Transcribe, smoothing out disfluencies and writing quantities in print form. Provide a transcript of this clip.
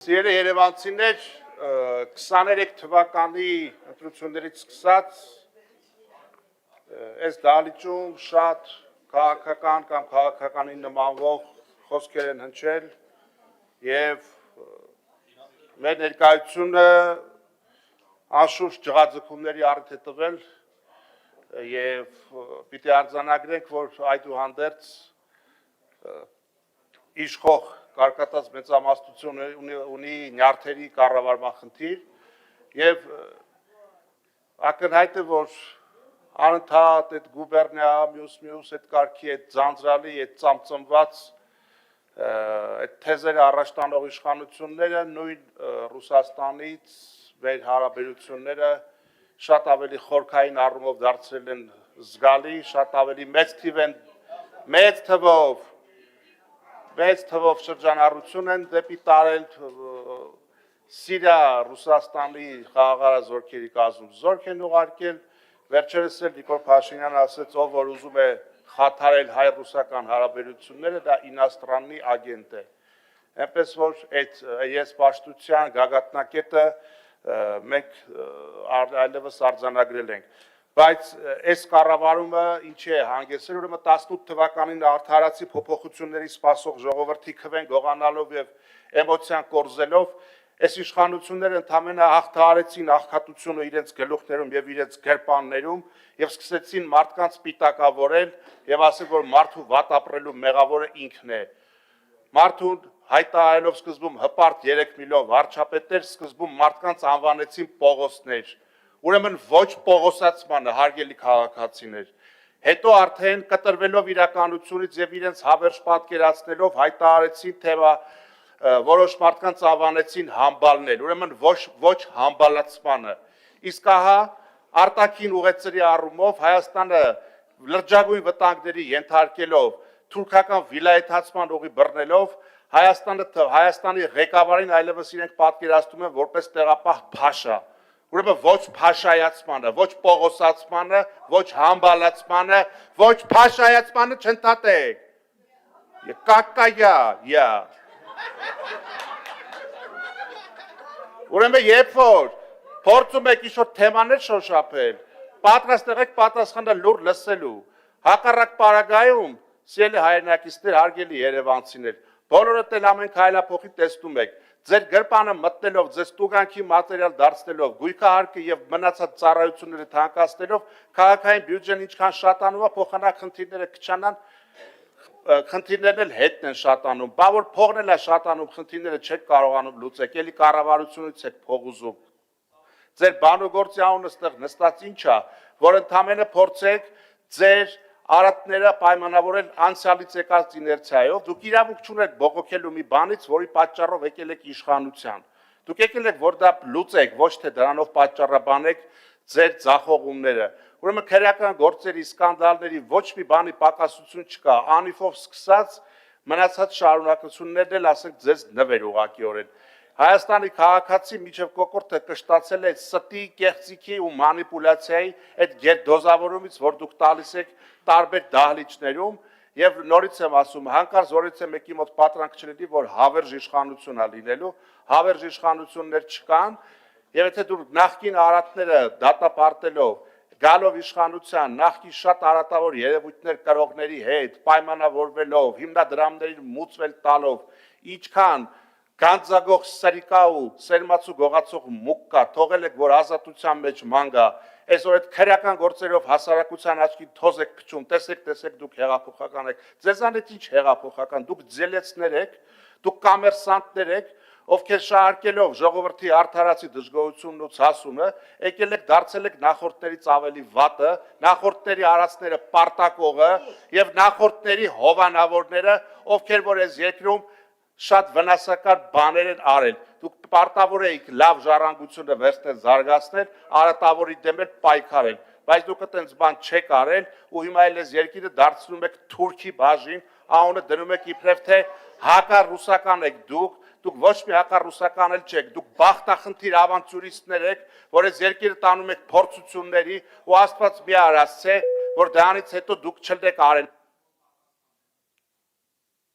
Սիրելի երևանցիներ, 23 թվականի ընտրություններից սկսած այս դահլիճում շատ քաղաքական կամ քաղաքականին նմանվող խոսքեր են հնչել եւ մեր ներկայությունը անշուշտ ջղաձգումների առիթ է տվել եւ պիտի արձանագրենք, որ այդուհանդերձ իշխող կարկատած մեծամասնություն ունի նյարդերի կառավարման խնդիր եւ ակնհայտ է, որ անընդհատ այդ գուբերնիա մյուս այդ կարգի այդ ձանձրալի այդ ծամծմված այդ թեզերը առաջ տանող իշխանությունները նույն Ռուսաստանից մեր հարաբերությունները շատ ավելի խորքային առումով դարձրել են զգալի, շատ ավելի մեծ թվով շրջանառություն են դեպի տարել Սիրիա Ռուսաստանի խաղաղարազորքերի կազմում զորք են ուղարկել, վերջերս էլ Նիկոլ Փաշինյանը ասաց, ով որ ուզում է խաթարել հայ-ռուսական հարաբերությունները, դա ինաստրաննի ագենտ է։ Այնպես որ այդ ես պաշտության գագաթնակետը մենք այլևս արձանագրել ենք։ Բայց այս կառավարումը ինչի է հանգեցրել, ուրեմն 18 թվականին արդարացի փոփոխությունների սպասող ժողովրդի քվեն գողանալով եւ էմոցիան կորզելով, այս իշխանությունները ընդամենը հաղթահարեցին աղքատությունը իրենց գլուխներում եւ իրենց գրպաններում եւ սկսեցին մարդկանց պիտակավորել եւ ասել, որ մարդու վատ ապրելու մեղավորը ինքն է։ Մարդուն հայտարարելով սկզբում հպարտ 3 միլիոն վարչապետեր, սկզբում մարդկանց անվանեցին Պողոսներ։ Ուրեմն ոչ Պողոսացմանը, հարգելի քաղաքացիներ, հետո արդեն կտրվելով իրականությունից եւ իրենց հավերժ պատկերացնելով հայտարարեցին, թե որոշ մարդկանց անվանեցին համբալներ, ուրեմն ոչ համբալացմանը։ Իսկ ահա արտաքին ուղեցրի առումով Հայաստանը լրջագույն վտանգների ենթարկելով, թուրքական վիլայեթացման ուղի բռնելով, Հայաստանի ղեկավարին այլևս իրենք պատկերացնում են որպես տեղապահ փաշա։ Ուրեմն ոչ փաշայացմանը, ոչ պողոսացմանը, ոչ համբալացմանը, ոչ փաշայացմանը չընդհատեք։ Կակայա։ Ուրեմն երբ որ փորձում եք ինչ-որ թեմաներ շոշափել, պատրաստ եղեք պատասխանը լուր լսելու։ Հակառակ պարագայում, սիրելի հայրենակիցներ, հարգելի երևանցիներ, բոլորդ էլ ամեն քայլափոխի տեսնում եք, ձեր գրպանը մտնելով, ձեզ տուգանքի մատերիալ դարձնելով, գույքահարկը եւ մնացած ծառայությունները թանկացնելով, քաղաքային բյուջեն ինչքան շատանում է, փոխանակ խնդիրները կչանան, խնդիրներն էլ հետն են շատանում, բա որ փողն էլ է շատանում, խնդիրները չեք կարողանում լուծեք, էլի կառավարությունից եք փող ուզում։ Ձեր բանուգործի անունը ստեղ նստած ինչ է, որ ընդամենը փորձեք ձեր արատները պայմանավորել անցյալից եկած իներցիայով, դուք իրավունք չունեք բողոքելու մի բանից, որի պատճառով եկել եք իշխանության։ Դուք եկել եք, որ դա լուծեք, ոչ թե դրանով պատճառաբանեք ձեր ձախողումները։ Ուրեմն քրեական գործերի սկանդալների ոչ մի բանի պակասություն չկա, անիվով սկսած մնացած շարունակություններն էլ ասենք ձեզ նվեր ուղղակիորեն։ Հայաստանի քաղաքացի միջև կոկորտը կշտացել է ստի, կեղծիքի ու մանիպուլյացիայի այդ գերդոզավորումից, որ դուք տալիս եք տարբեր դահլիճներում եւ նորից եմ ասում, հանկարծ որից է մեկի մոտ պատրանք չլինի, որ հավերժ իշխանություն է լինելու, հավերժ իշխանություններ չկան եւ եթե դուք նախկին արատները դատապարտելով գալով իշխանության նախկին շատ արատավոր երևույթներ կրողների հետ պայմանավորվելով, հիմնադրամներին մուծվել տալով, ինչքան Գանձագող սրիկա ու սերմացու գողացող մուկ կա, թողել եք, որ ազատության մեջ ման գա, այսօր այդ քրեական գործերով հասարակության աչքին թոզ եք փչում, տեսեք դուք հեղափոխական եք, ձեզանից ինչ հեղափոխական, դուք ձելեցներ եք, դուք կոմերսանտներ եք, ովքեր շահարկելով ժողովրդի արդարացի դժգոհությունն ու ցասումը, եկել եք դարձել եք նախորդներից ավելի վատը, նախորդների արածները պարտակողը եւ նախորդների հովանավորները, ովքեր որ այս երկրում շատ վնասակար բաներ են արել։ Դուք պարտավոր եք լավ ժառանգությունը վերցնել, զարգացնել, արատավորի դեմ էլ պայքարել, բայց դուք այդպես բան չեք արել ու հիմա էլ այս երկիրը դարձնում եք թուրքի բաժին, անունը դնում եք իբրև թե հակառուսական եք դուք ոչ մի հակառուսական էլ չեք, դուք բախտախնդիր ավանտյուրիստներ եք, որ այս երկիրը տանում եք փորձությունների ու Աստված մի արած է, որ դրանից հետո դուք չլեք արել